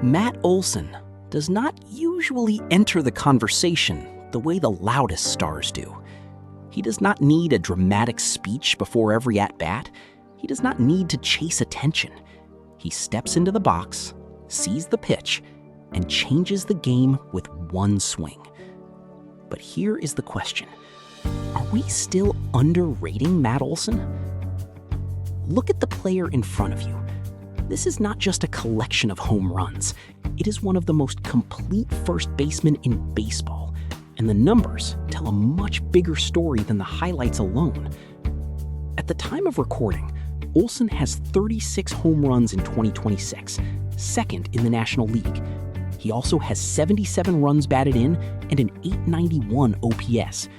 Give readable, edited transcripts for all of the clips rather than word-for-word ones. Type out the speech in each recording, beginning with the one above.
Matt Olson does not usually enter the conversation the way the loudest stars do. He does not need a dramatic speech before every at-bat. He does not need to chase attention. He steps into the box, sees the pitch, and changes the game with one swing. But here is the question. Are we still underrating Matt Olson? Look at the player in front of you. This is not just a collection of home runs. It is one of the most complete first basemen in baseball, and the numbers tell a much bigger story than the highlights alone. At the time of recording, Olson has 36 home runs in 2026, second in the National League. He also has 77 runs batted in and an .891 OPS.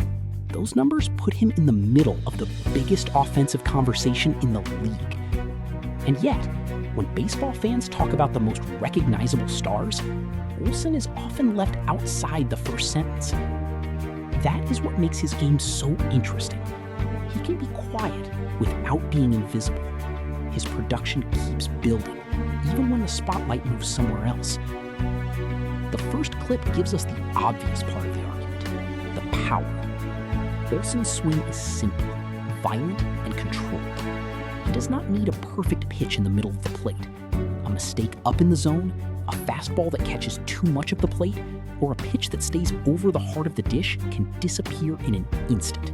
Those numbers put him in the middle of the biggest offensive conversation in the league. And yet, when baseball fans talk about the most recognizable stars, Olson is often left outside the first sentence. That is what makes his game so interesting. He can be quiet without being invisible. His production keeps building, even when the spotlight moves somewhere else. The first clip gives us the obvious part of the argument, the power. Olson's swing is simple, violent, and controlled. He does not need a perfect pitch in the middle of the plate. A mistake up in the zone, a fastball that catches too much of the plate, or a pitch that stays over the heart of the dish can disappear in an instant.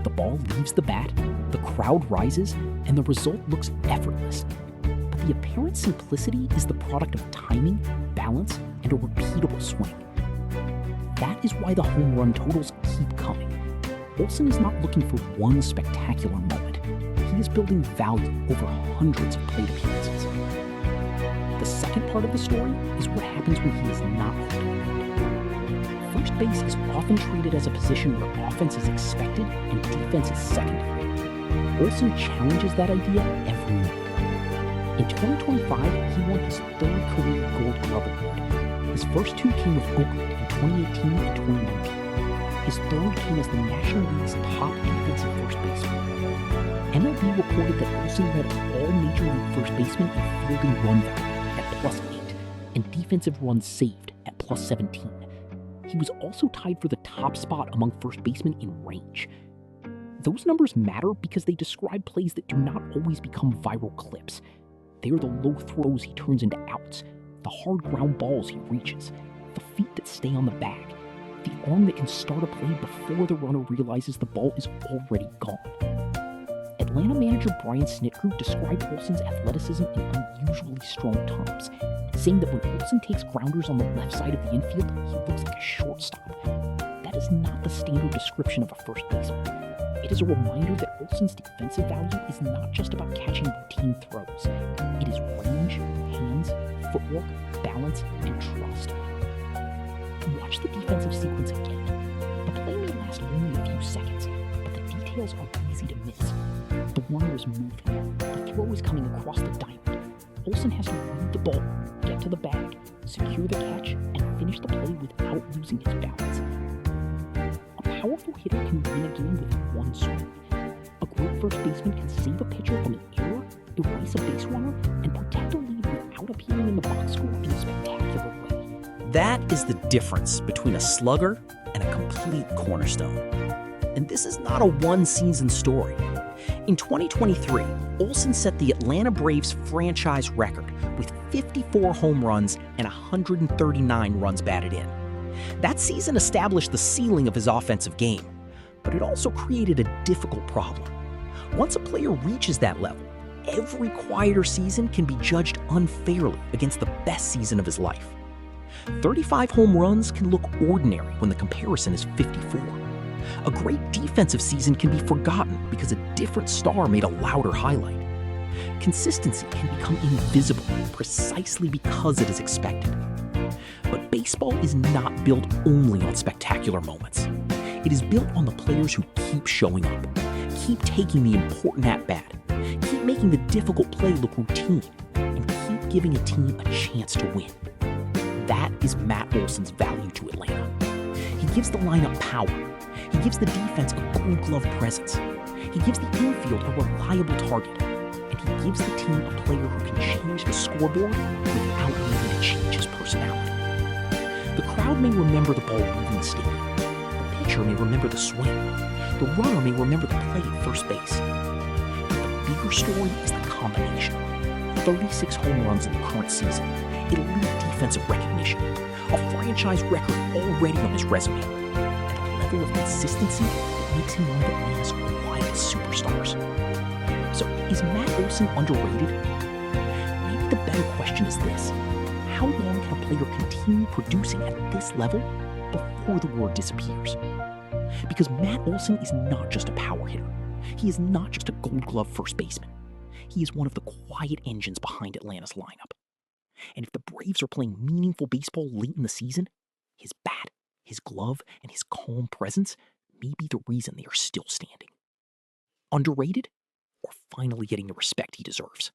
The ball leaves the bat, the crowd rises, and the result looks effortless. But the apparent simplicity is the product of timing, balance, and a repeatable swing. That is why the home run totals keep coming. Olson is not looking for one spectacular moment. He is building value over hundreds of plate appearances. The second part of the story is what happens when he is not holding the lead. First base is often treated as a position where offense is expected and defense is secondary. Olson challenges that idea every night. In 2025, he won his third career Gold Glove Award. His first two came with Oakland in 2018 and 2019. His third came as the National League's top defensive first baseman. MLB reported that Olson led all Major League first basemen in fielding run value at +8 and defensive runs saved at +17. He was also tied for the top spot among first basemen in range. Those numbers matter because they describe plays that do not always become viral clips. They are the low throws he turns into outs, the hard ground balls he reaches, the feet that stay on the bag, the arm that can start a play before the runner realizes the ball is already gone. Atlanta manager Brian Snitker described Olson's athleticism in unusually strong terms, saying that when Olson takes grounders on the left side of the infield, he looks like a shortstop. That is not the standard description of a first baseman. It is a reminder that Olson's defensive value is not just about catching routine throws. It is range, hands, footwork, balance, and trust. Watch the defensive sequence again. The play may last only a few seconds, but the details are easy to miss. The runner is moving. The throw is coming across the diamond. Olson has to read the ball, get to the bag, secure the catch, and finish the play without losing his balance. A powerful hitter can win a game with one swing. A great first baseman can save a pitcher from an error, erase a base runner, and protect a lead without appearing in the box score in a spectacular way. That is the difference between a slugger and a complete cornerstone. And this is not a one-season story. In 2023, Olson set the Atlanta Braves franchise record with 54 home runs and 139 runs batted in. That season established the ceiling of his offensive game, but it also created a difficult problem. Once a player reaches that level, every quieter season can be judged unfairly against the best season of his life. 35 home runs can look ordinary when the comparison is 54. A great defensive season can be forgotten because a different star made a louder highlight. Consistency can become invisible precisely because it is expected. But baseball is not built only on spectacular moments. It is built on the players who keep showing up, keep taking the important at-bat, keep making the difficult play look routine, and keep giving a team a chance to win. That is Matt Olson's value to Atlanta. He gives the lineup power. He gives the defense a Gold Glove presence. He gives the infield a reliable target. And he gives the team a player who can change the scoreboard without needing a his personality. The crowd may remember the ball leaving the stadium. The pitcher may remember the swing. The runner may remember the play at first base. But the bigger story is the combination. 36 home runs in the current season, elite defensive recognition, a franchise record already on his resume, and a level of consistency that makes him one of Atlanta's quietest superstars. So, is Matt Olson underrated? Maybe the better question is this: how long can a player continue producing at this level before the word disappears? Because Matt Olson is not just a power hitter. He is not just a Gold Glove first baseman. He is one of the quiet engines behind Atlanta's lineup. And if the Braves are playing meaningful baseball late in the season, his bat, his glove, and his calm presence may be the reason they are still standing. Underrated, or finally getting the respect he deserves?